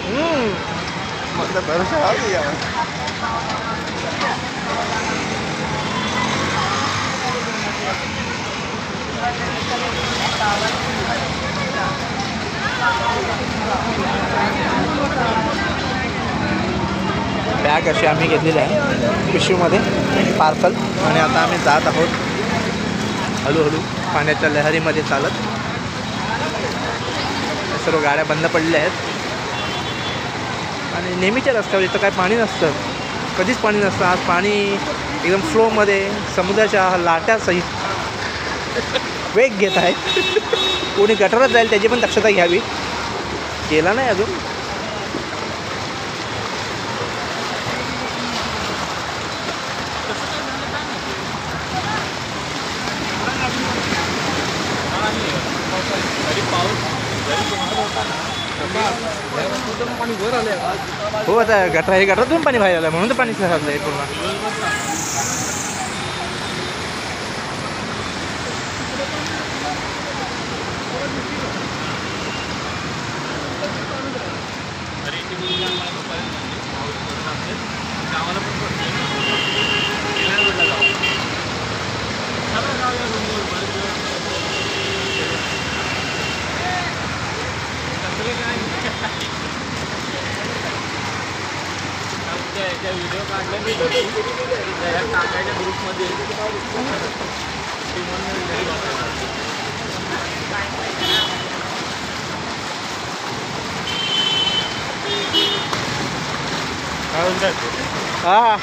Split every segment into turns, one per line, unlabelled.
मतलब भरोसा आ गया। बॅग अशी आम्ही घेतलेली आहे पिशवीमध्ये पार्सल आणि आता आम्ही जात आहोत हळूहळू पाण्याच्या लहरीमध्ये चालत. सर्व गाड्या बंद पडलेल्या आहेत आणि नेहमीच्या रस्त्यावर इथं काय पाणी नसतं, कधीच पाणी नसतं. आज पाणी एकदम फ्लोमध्ये समुद्राच्या लाटासहित वेग घेत आहे. कोणी गटारात जाईल त्याची पण दक्षता घ्यावी. गेला नाही अजून. हो आता गटारातून पाणी बाहेर आलं म्हणून तर पाणी साचलं आहे पूर्ण.
व्हिडिओ काढले मी टाकायच्या ग्रुपमध्ये
हां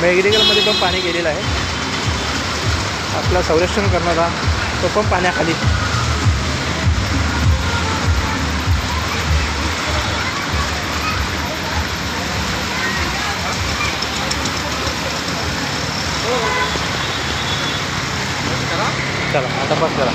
मेडिकलमध्ये पण पाणी गेलेलं आहे. आपलं संरक्षण करणारा तो पण पाण्याखाली. चला आता बस करा.